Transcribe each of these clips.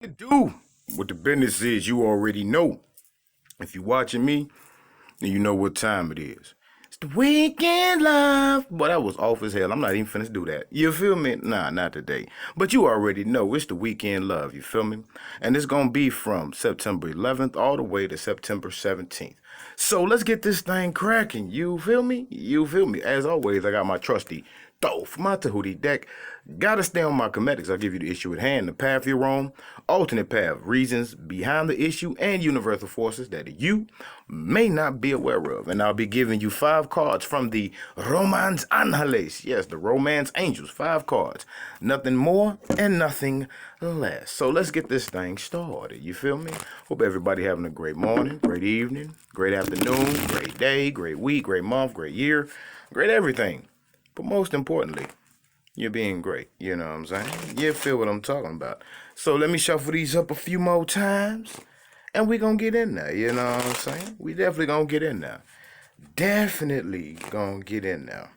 Do what the business is, you already know. If you're watching me, then you know what time it is. It's the weekend live. Boy, that was off as hell. I'm not even finna do that. You feel me? Nah, not today. But you already know it's the weekend love. You feel me? And it's gonna be from September 11th all the way to September 17th. So let's get this thing cracking. You feel me? You feel me? As always, I got my trusty Dolph, my Tahuti deck. Gotta stay on my comedics. I'll give you the issue at hand, the path you're on, alternate path, reasons behind the issue, and universal forces that you may not be aware of. And I'll be giving you 5 cards from the Romance Angeles. Yes, the Romance Angels. 5 cards. Nothing more and nothing less. So let's get this thing started. You feel me? Hope everybody having a great morning, great evening, great afternoon, great day, great week, great month, great year, great everything. But most importantly, you're being great. You know what I'm saying? You feel what I'm talking about. So let me shuffle these up a few more times. And we gonna get in there. You know what I'm saying? We definitely gonna get in there. Definitely gonna get in there.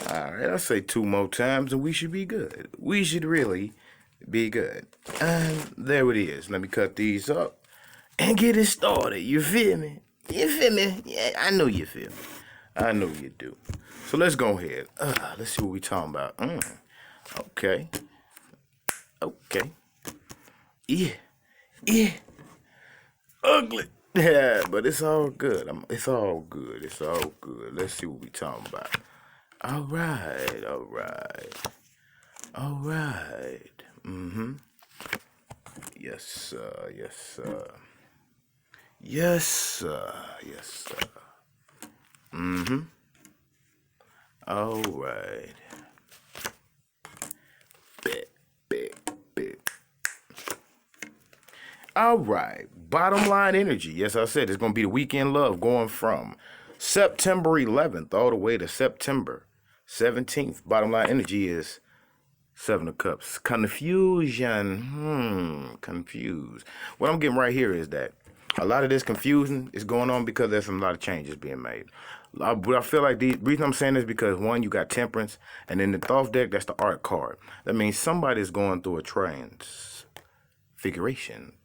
Alright, I'll say 2 more times and we should be good. We should really be good. And there it is. Let me cut these up and get it started. You feel me? You feel me? Yeah, I know you feel me. I know you do. So let's go ahead. Let's see what we talking about. Okay. Okay. Yeah. Yeah. Ugly. Yeah, but it's all good. It's all good. It's all good. Let's see what we talking about. All right. All right. All right. Yes, sir. Yes, sir. Yes, sir. Yes, sir. All right. Bit. All right. Bottom line energy. Yes, I said it's going to be the weekend love going from September 11th all the way to September 17th. Bottom line energy is 7 of Cups. Confusion. Confused. What I'm getting right here is that a lot of this confusion is going on because there's a lot of changes being made. But I feel like the reason I'm saying this is because, one, you got Temperance, and then the Thoth deck, that's the Art card. That means somebody's going through a transfiguration,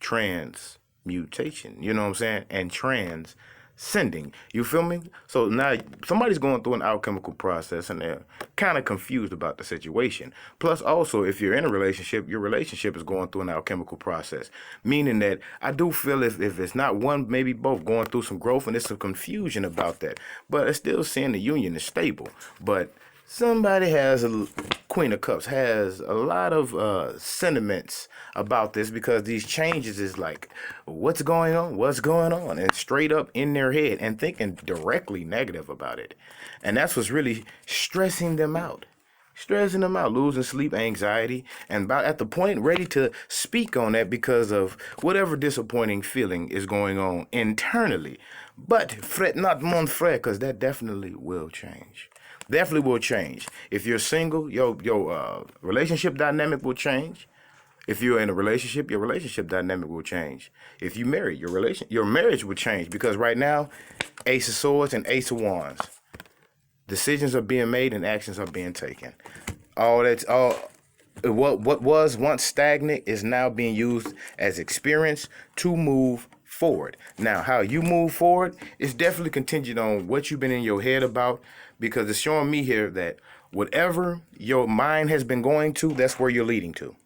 transmutation, you know what I'm saying? And transcending. You feel me? So now somebody's going through an alchemical process and they're kind of confused about the situation. Plus, also, if you're in a relationship, your relationship is going through an alchemical process. Meaning that I do feel if it's not one, maybe both going through some growth and there's some confusion about that. But it's still saying the union is stable. But somebody has Queen of Cups has a lot of sentiments about this because these changes is like, what's going on, and straight up in their head and thinking directly negative about it. And that's what's really stressing them out, losing sleep, anxiety, and about at the point ready to speak on that because of whatever disappointing feeling is going on internally. But fret not, mon frere, because that definitely will change. Definitely will change. If you're single, your relationship dynamic will change. If you're in a relationship, your relationship dynamic will change. If you marry, your marriage will change because right now, Ace of Swords and Ace of Wands. Decisions are being made and actions are being taken. What was once stagnant is now being used as experience to move forward. Now, how you move forward is definitely contingent on what you've been in your head about, because it's showing me here that whatever your mind has been going to, that's where you're leading to.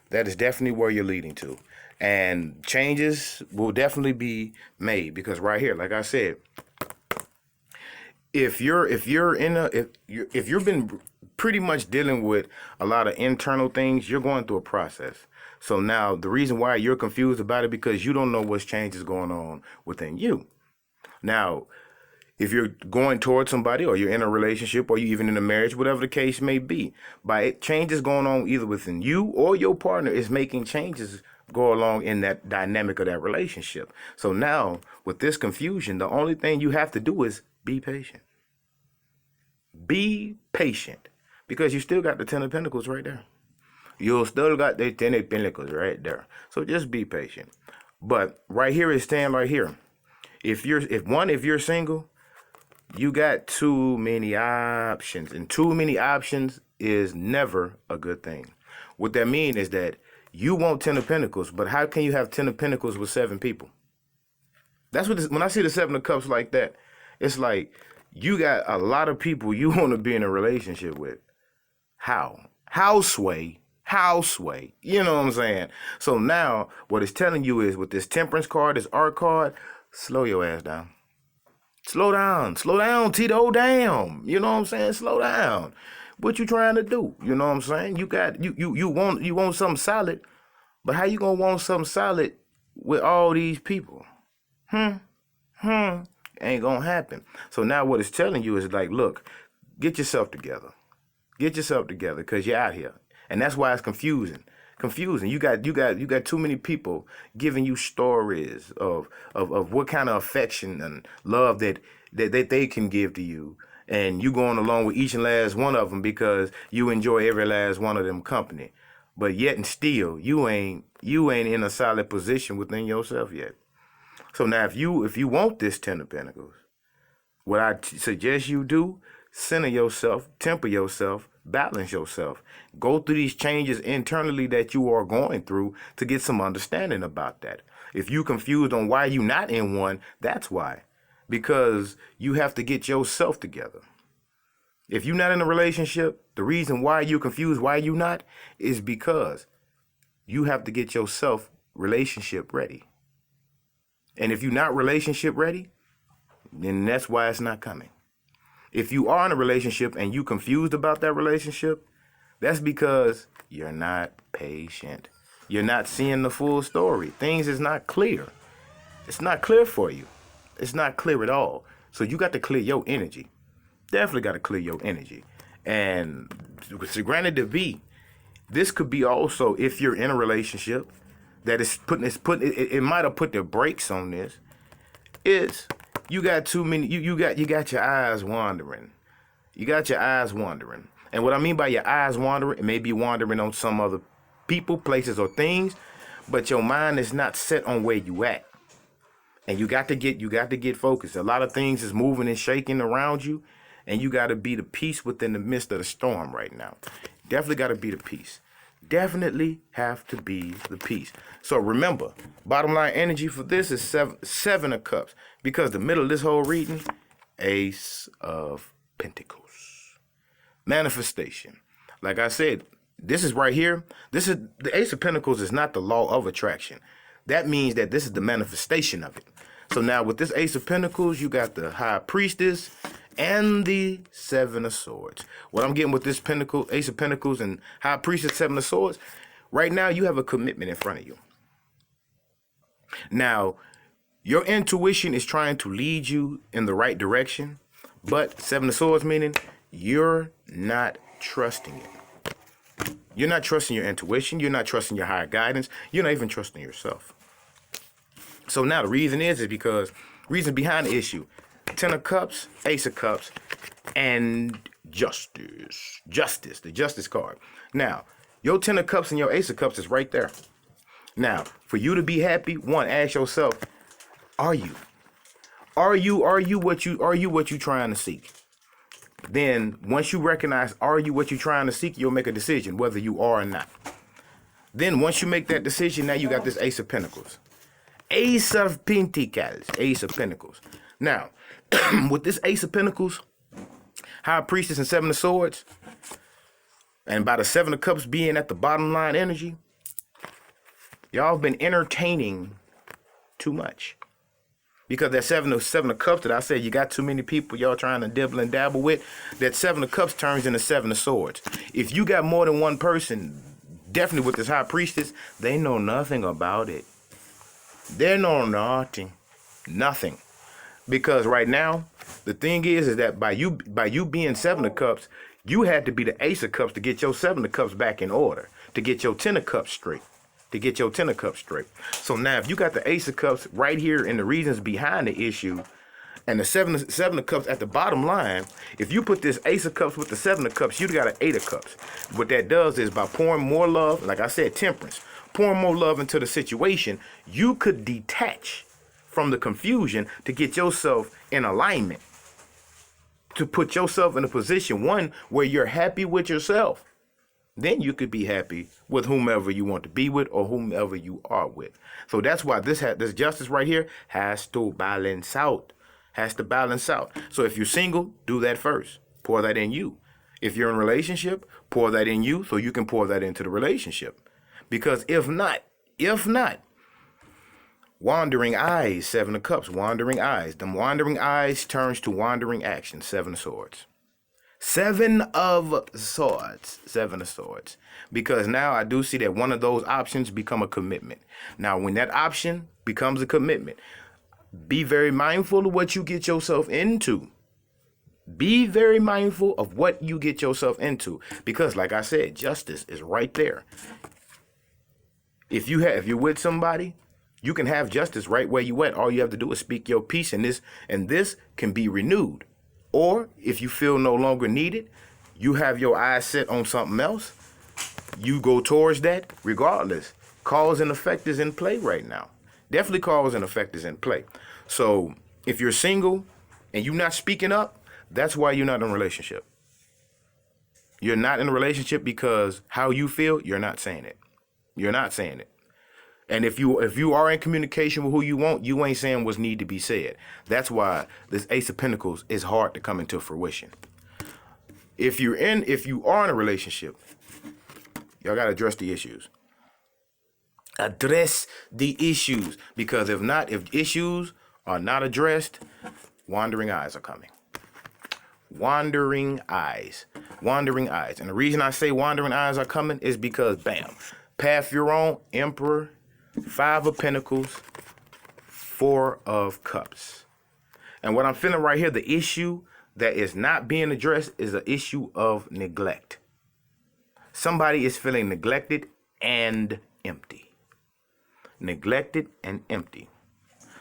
That is definitely where you're leading to. And changes will definitely be made because right here, like I said, if you've been pretty much dealing with a lot of internal things, you're going through a process. So now the reason why you're confused about it because you don't know what change is going on within you. Now, if you're going towards somebody or you're in a relationship or you even in a marriage, whatever the case may be, by changes going on either within you or your partner is making changes go along in that dynamic of that relationship. So now with this confusion, the only thing you have to do is be patient. Be patient because you still got the 10 of Pentacles right there. You still got the 10 of Pentacles right there. So just be patient. But right here is staying right here. If you're single, you got too many options, and too many options is never a good thing. What that means is that You want 10 of Pentacles, but how can you have 10 of Pentacles with 7 people? That's what when I see the 7 of Cups like that, it's like you got a lot of people you want to be in a relationship with. How? How sway? How sway? You know what I'm saying? So now what it's telling you is with this Temperance card, this Art card, slow your ass down. Slow down, Tito, damn. You know what I'm saying? Slow down. What you trying to do? You know what I'm saying? You want something solid, but how you gonna want something solid with all these people? Ain't gonna happen. So now what it's telling you is like, look, get yourself together. Get yourself together because you're out here. And that's why it's confusing. You got too many people giving you stories of what kind of affection and love that they can give to you. And you going along with each and last one of them because you enjoy every last one of them company. But yet and still, you ain't in a solid position within yourself yet. So now if you want this 10 of Pentacles, what I suggest you do, center yourself, temper yourself, balance yourself. Go through these changes internally that you are going through to get some understanding about that. If you confused on why you not in one, that's why. Because you have to get yourself together. If you're not in a relationship, the reason why you're confused, why you not, is because you have to get yourself relationship ready. And if you're not relationship ready, then that's why it's not coming. If you are in a relationship and you confused about that relationship, that's because you're not patient. You're not seeing the full story. Things is not clear. It's not clear for you. It's not clear at all. So you got to clear your energy. Definitely got to clear your energy. And granted to be, this could be also if you're in a relationship that is it might have put the brakes on this. It's you got too many. You got your eyes wandering. You got your eyes wandering. And what I mean by your eyes wandering, it may be wandering on some other people, places, or things, but your mind is not set on where you at. And you got to get focused. A lot of things is moving and shaking around you, and you got to be the peace within the midst of the storm right now. Definitely got to be the peace. Definitely have to be the peace. So remember, bottom line energy for this is seven of Cups, because the middle of this whole reading, Ace of Pentacles. Manifestation. Like I said, this is right here. This is the Ace of Pentacles is not the law of attraction. That means that this is the manifestation of it. So now with this Ace of Pentacles, you got the High Priestess and the Seven of Swords. What I'm getting with this Ace of Pentacles and High Priestess, Seven of Swords, right now you have a commitment in front of you. Now, your intuition is trying to lead you in the right direction, but Seven of Swords meaning you're not trusting it. You're not trusting your intuition. You're not trusting your higher guidance. You're not even trusting yourself. So now the reason is because reason behind the issue, 10 of Cups, Ace of Cups, and Justice. Justice, the Justice card. Now, your 10 of Cups and your Ace of Cups is right there. Now, for you to be happy, one, ask yourself, are you what you trying to seek? Then once you recognize, are you what you're trying to seek, you'll make a decision whether you are or not. Then once you make that decision, now you got this Ace of Pentacles. Ace of Pentacles, Ace of Pentacles. Now, with this Ace of Pentacles, High Priestess and Seven of Swords, and by the Seven of Cups being at the bottom line energy, y'all have been entertaining too much. Because that seven of Cups that I said you got too many people y'all trying to dibble and dabble with, that Seven of Cups turns into Seven of Swords. If you got more than one person, definitely with this High Priestess, they know nothing about it. They know nothing. Because right now, the thing is that by you being Seven of Cups, you had to be the Ace of Cups to get your Seven of Cups back in order, to get your 10 of Cups straight. So now if you got the Ace of Cups right here and the reasons behind the issue, and the seven of Cups at the bottom line, if you put this Ace of Cups with the Seven of Cups, you got an Eight of Cups. What that does is by pouring more love, like I said, temperance, pouring more love into the situation, you could detach from the confusion to get yourself in alignment, to put yourself in a position, one, where you're happy with yourself. then you could be happy with whomever you want to be with or whomever you are with. So that's why this justice right here has to balance out. Has to balance out. So if you're single, do that first. Pour that in you. If you're in a relationship, pour that in you so you can pour that into the relationship. Because if not, wandering eyes, 7 of cups, wandering eyes. Them wandering eyes turns to wandering action, 7 of swords. 7 of swords, 7 of swords. Because now I do see that one of those options become a commitment. Now, when that option becomes a commitment, be very mindful of what you get yourself into. Be very mindful of what you get yourself into. Because like I said, justice is right there. If you're with somebody, you can have justice right where you at. All you have to do is speak your piece, and this can be renewed. Or if you feel no longer needed, you have your eyes set on something else, you go towards that regardless. Cause and effect is in play right now. Definitely cause and effect is in play. So if you're single and you're not speaking up, that's why you're not in a relationship. You're not in a relationship because how you feel, you're not saying it. You're not saying it. And if you are in communication with who you want, you ain't saying what's need to be said. That's why this Ace of Pentacles is hard to come into fruition. If you are in a relationship, y'all gotta address the issues. Address the issues. Because if issues are not addressed, wandering eyes are coming. Wandering eyes. Wandering eyes. And the reason I say wandering eyes are coming is because, bam, path you're on, Emperor, 5 of Pentacles, 4 of Cups. And what I'm feeling right here, the issue that is not being addressed is an issue of neglect. Somebody is feeling neglected and empty. Neglected and empty.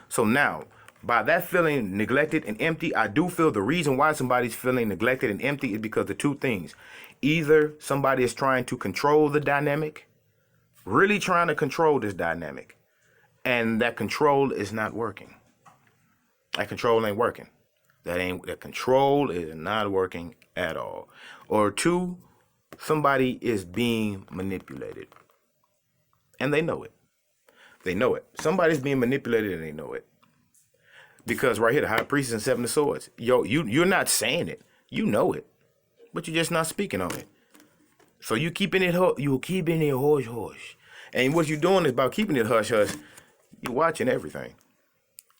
So now, by that feeling neglected and empty, I do feel the reason why somebody's feeling neglected and empty is because of 2 things. Either somebody is trying to control the dynamic, really trying to control this dynamic, and that control is not working. That control ain't working. That control is not working at all. Or 2, somebody is being manipulated, and they know it. They know it. Somebody's being manipulated and they know it. Because right here, the High Priestess and 7 of Swords. You're not saying it. You know it, but you're just not speaking on it. So you're keeping it hush hush. And what you're doing is about keeping it hush hush. You're watching everything.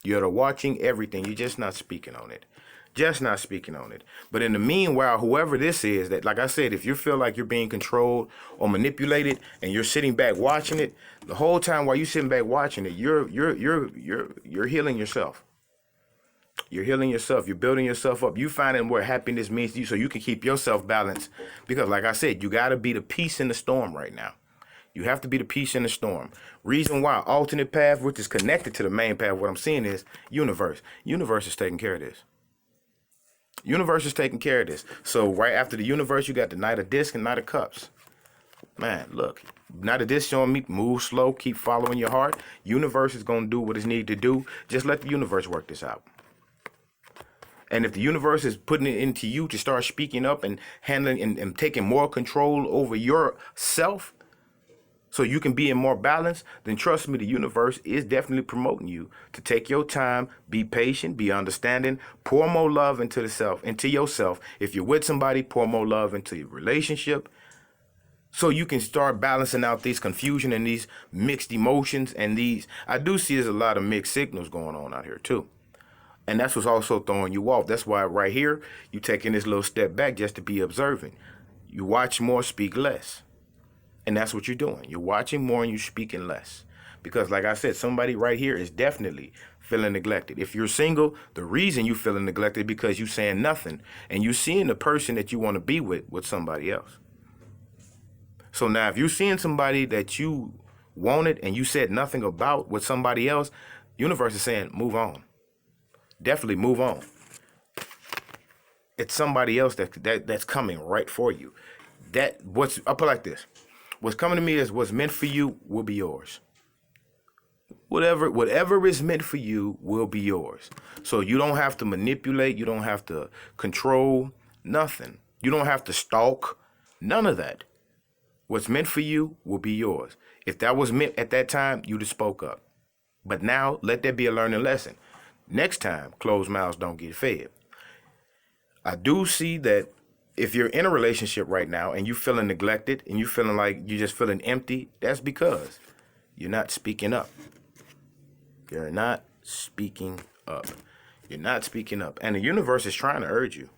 You're watching everything. You're just not speaking on it. Just not speaking on it. But in the meanwhile, whoever this is, that, like I said, if you feel like you're being controlled or manipulated and you're sitting back watching it, the whole time while you're sitting back watching it, you're healing yourself. You're healing yourself. You're building yourself up. You finding what happiness means to you so you can keep yourself balanced. Because like I said, you got to be the peace in the storm right now. You have to be the peace in the storm. Reason why, alternate path, which is connected to the main path, what I'm seeing is universe. Universe is taking care of this. Universe is taking care of this. So right after the universe, you got the Knight of Discs and Knight of Cups. Man, look. Knight of Discs showing me move slow, keep following your heart. Universe is going to do what it's needed to do. Just let the universe work this out. And if the universe is putting it into you to start speaking up and handling and taking more control over yourself so you can be in more balance, then trust me, the universe is definitely promoting you to take your time, be patient, be understanding, pour more love into yourself. If you're with somebody, pour more love into your relationship so you can start balancing out these confusion and these mixed emotions and these. I do see there's a lot of mixed signals going on out here too. And that's what's also throwing you off. That's why right here, you taking this little step back just to be observant. You watch more, speak less. And that's what you're doing. You're watching more and you're speaking less. Because like I said, somebody right here is definitely feeling neglected. If you're single, the reason you're feeling neglected is because you're saying nothing. And you're seeing the person that you want to be with somebody else. So now if you're seeing somebody that you wanted and you said nothing about with somebody else, universe is saying, move on. Definitely move on. It's somebody else that's coming right for you. I'll put it like this. What's coming to me is what's meant for you will be yours. Whatever is meant for you will be yours. So you don't have to manipulate. You don't have to control nothing. You don't have to stalk. None of that. What's meant for you will be yours. If that was meant at that time, you'd have spoke up. But now, let that be a learning lesson. Next time, closed mouths don't get fed. I do see that if you're in a relationship right now and you're feeling neglected and you're feeling like you're just feeling empty, that's because you're not speaking up. You're not speaking up. You're not speaking up. And the universe is trying to urge you.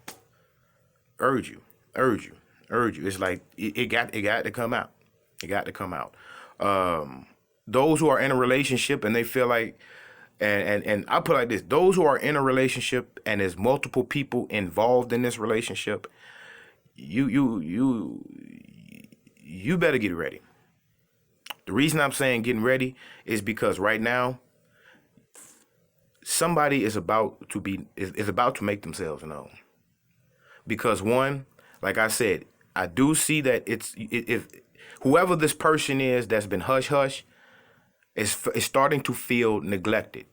Urge you. Urge you. Urge you. It's like it got to come out. It got to come out. Those who are in a relationship and they feel like, and I put it like this, those who are in a relationship and there's multiple people involved in this relationship, you better get ready. The reason I'm saying getting ready is because right now somebody is about to make themselves known. Because one, like I said, I do see that if whoever this person is that's been hush hush is starting to feel neglected.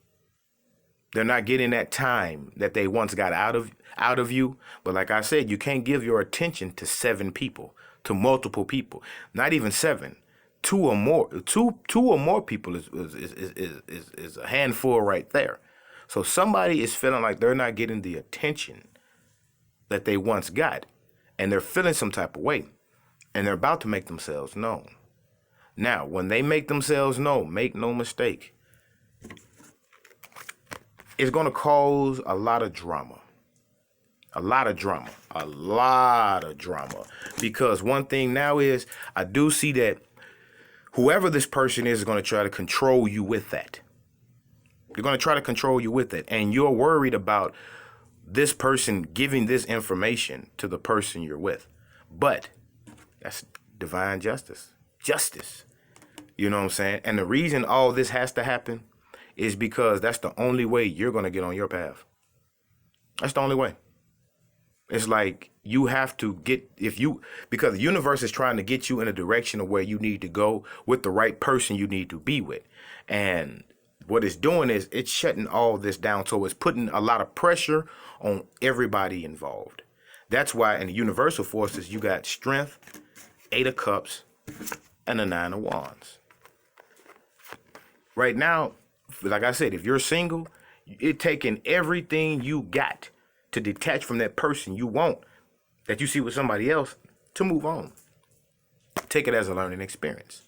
They're not getting that time that they once got out of you. But like I said, you can't give your attention to 7 people, to multiple people, not even 7. 2 or more. Two or more people is a handful right there. So somebody is feeling like they're not getting the attention that they once got, and they're feeling some type of way, and they're about to make themselves known. Now, when they make themselves known, make no mistake, it's going to cause a lot of drama. A lot of drama. A lot of drama. Because one thing now is, I do see that whoever this person is going to try to control you with that. They're going to try to control you with it. And you're worried about this person giving this information to the person you're with. But that's divine justice. Justice. You know what I'm saying? And the reason all this has to happen is because that's the only way you're going to get on your path. That's the only way. It's like you have to get, because the universe is trying to get you in a direction of where you need to go with the right person you need to be with. And what it's doing is it's shutting all this down. So it's putting a lot of pressure on everybody involved. That's why in the universal forces, you got strength, 8 of cups, and the 9 of wands. Right now, like I said, if you're single, it's taking everything you got to detach from that person you want, that you see with somebody else, to move on. Take it as a learning experience.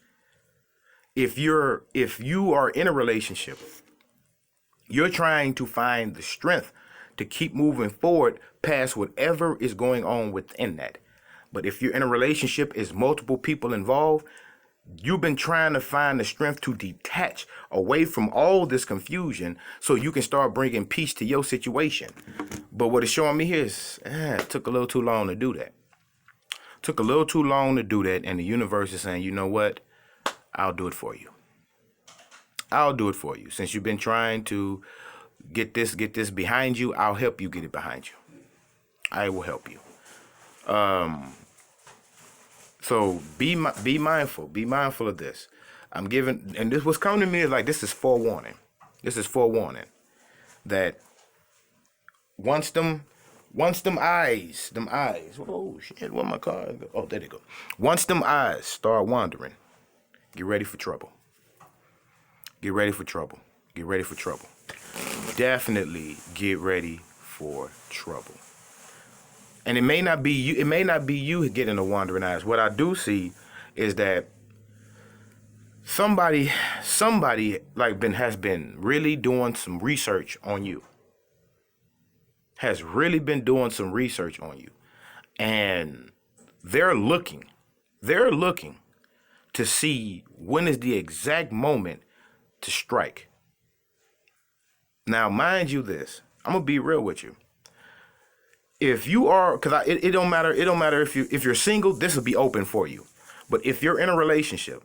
If you are in a relationship, you're trying to find the strength to keep moving forward past whatever is going on within that. But if you're in a relationship, is multiple people involved, you've been trying to find the strength to detach away from all this confusion so you can start bringing peace to your situation. But what it's showing me here is, it took a little too long to do that. Took a little too long to do that, and the universe is saying, you know what? I'll do it for you. I'll do it for you. Since you've been trying to get this behind you, I'll help you get it behind you. I will help you. So be mindful. Be mindful of this. I'm giving, and this what's coming to me is like, this is forewarning. This is forewarning that once them eyes, oh shit, where my car go? Oh, there they go. Once them eyes start wandering, get ready for trouble. Get ready for trouble. Get ready for trouble. Definitely get ready for trouble. And it may not be you. It may not be you getting the wandering eyes. What I do see is that somebody has been really doing some research on you. Has really been doing some research on you, and they're looking to see when is the exact moment to strike. Now, mind you, this I'm gonna be real with you. If you are, because it don't matter. It don't matter if you're single. This will be open for you. But if you're in a relationship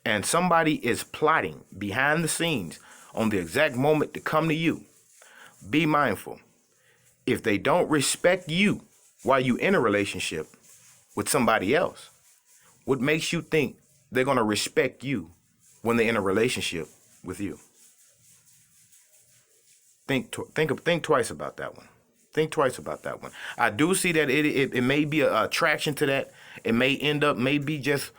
and somebody is plotting behind the scenes on the exact moment to come to you, be mindful. If they don't respect you while you're in a relationship with somebody else, what makes you think they're gonna respect you when they're in a relationship with you? Think twice about that one. Think twice about that one. I do see that it may be a attraction to that. It may end up maybe just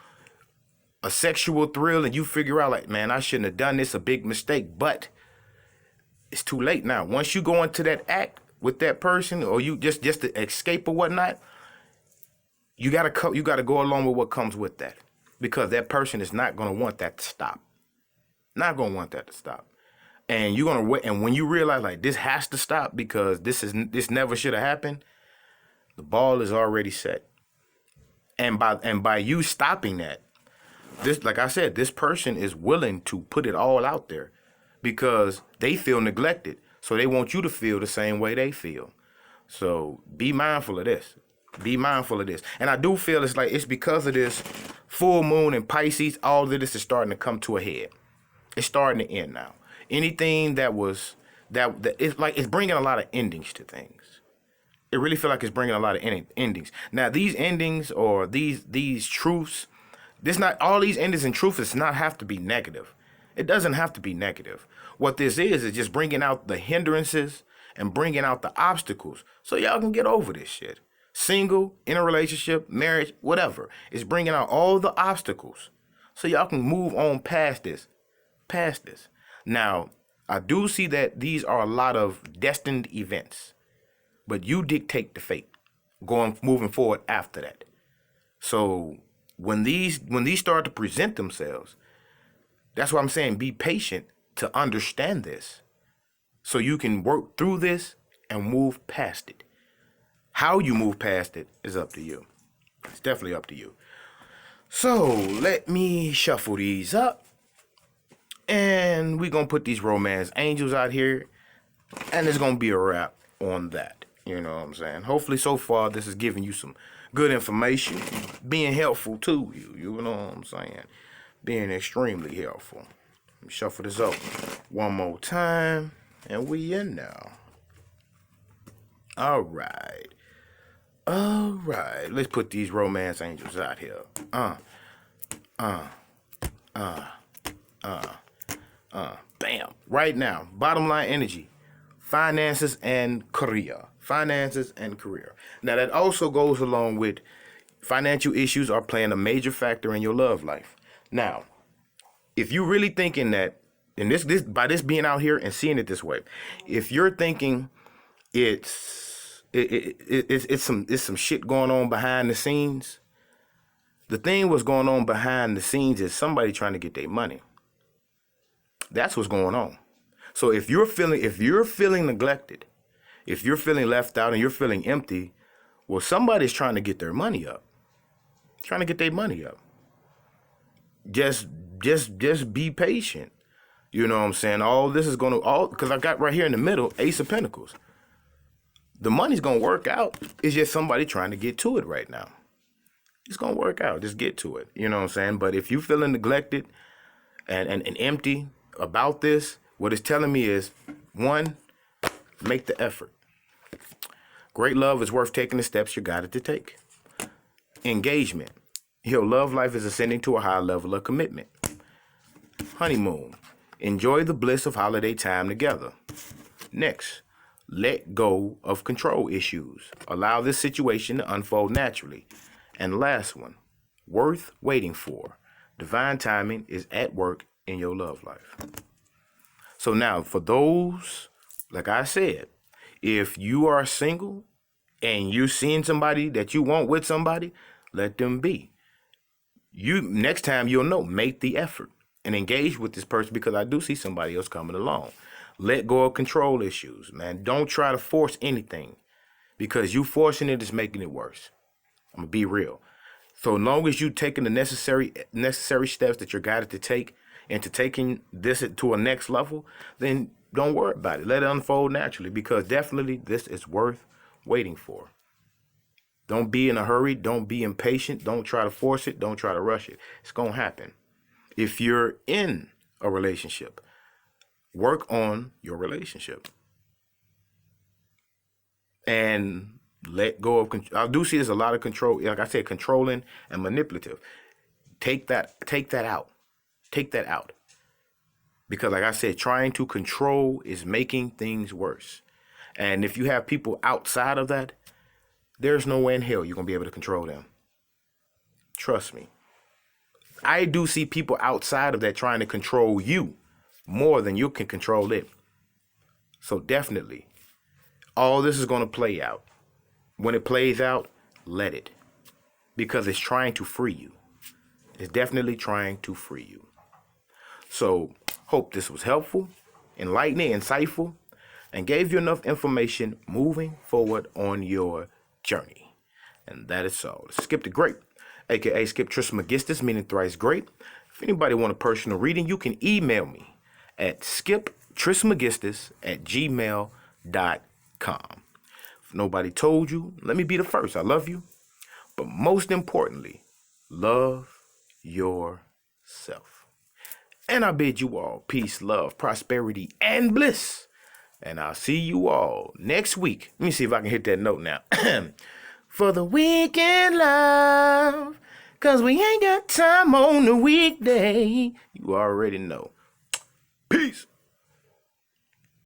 a sexual thrill and you figure out like, man, I shouldn't have done this, a big mistake, but it's too late now. Once you go into that act with that person, or you just to escape or whatnot, you gotta go along with what comes with that, because that person is not gonna want that to stop. Not gonna want that to stop. And you're gonna wait. And when you realize like this has to stop because this never should have happened, the ball is already set. And by you stopping that, this, like I said, this person is willing to put it all out there because they feel neglected. So they want you to feel the same way they feel. So be mindful of this. Be mindful of this. And I do feel it's like it's because of this full moon in Pisces, all of this is starting to come to a head. It's starting to end now. Anything that it's like it's bringing a lot of endings to things. It really feel like it's bringing a lot of endings. Now these endings or these truths, not all these endings and truths does not have to be negative. It doesn't have to be negative. What this is just bringing out the hindrances and bringing out the obstacles so y'all can get over this shit. Single, in a relationship, marriage, whatever. It's bringing out all the obstacles so y'all can move on past this. Now, I do see that these are a lot of destined events, but you dictate the fate moving forward after that. So when these start to present themselves, that's why I'm saying be patient to understand this so you can work through this and move past it. How you move past it is up to you. It's definitely up to you. So let me shuffle these up. And we're going to put these romance angels out here. And it's going to be a wrap on that. You know what I'm saying? Hopefully so far this is giving you some good information. Being helpful to you. You know what I'm saying? Being extremely helpful. Let me shuffle this up one more time. And we in now. All right. Let's put these romance angels out here. Bam. Right now, bottom line energy, finances and career. Finances and career. Now that also goes along with financial issues are playing a major factor in your love life. Now, if you're really thinking that, and this by this being out here and seeing it this way, if you're thinking it's some shit going on behind the scenes, the thing what's going on behind the scenes is somebody trying to get their money. That's what's going on. So if you're feeling neglected, if you're feeling left out and you're feeling empty, well, somebody's trying to get their money up. Trying to get their money up. Just be patient. You know what I'm saying? All this is because I got right here in the middle, Ace of Pentacles. The money's going to work out. It's just somebody trying to get to it right now. It's going to work out. Just get to it. You know what I'm saying? But if you feeling neglected and empty about this, what it's telling me is, one, make the effort. Great love is worth taking the steps you got it to take. Engagement. Your love life is ascending to a high level of commitment. Honeymoon. Enjoy the bliss of holiday time together. Next, let go of control issues. Allow this situation to unfold naturally. And last one, worth waiting for. Divine timing is at work in your love life. So now, for those, like I said, if you are single and you're seeing somebody that you want with somebody, let them be. Next time you'll know, make the effort and engage with this person, because I do see somebody else coming along. Let go of control issues, man. Don't try to force anything, because you forcing it is making it worse. I'm gonna be real. So long as you taking the necessary steps that you're guided to take into taking this to a next level, then don't worry about it. Let it unfold naturally, because definitely this is worth waiting for. Don't be in a hurry. Don't be impatient. Don't try to force it. Don't try to rush it. It's going to happen. If you're in a relationship, work on your relationship. And let go of control. I do see there's a lot of control. Like I said, controlling and manipulative. Take that out. Take that out. Because like I said, trying to control is making things worse. And if you have people outside of that, there's no way in hell you're going to be able to control them. Trust me. I do see people outside of that trying to control you more than you can control it. So definitely, all this is going to play out. When it plays out, let it. Because it's trying to free you. It's definitely trying to free you. So, hope this was helpful, enlightening, insightful, and gave you enough information moving forward on your journey. And that is all. Skip the Great, aka Skiptrismegistus, meaning thrice great. If anybody want a personal reading, you can email me at skiptrismegistus@gmail.com. If nobody told you, let me be the first. I love you. But most importantly, love yourself. And I bid you all peace, love, prosperity, and bliss. And I'll see you all next week. Let me see if I can hit that note now. For the weekend love, 'cause we ain't got time on the weekday. You already know.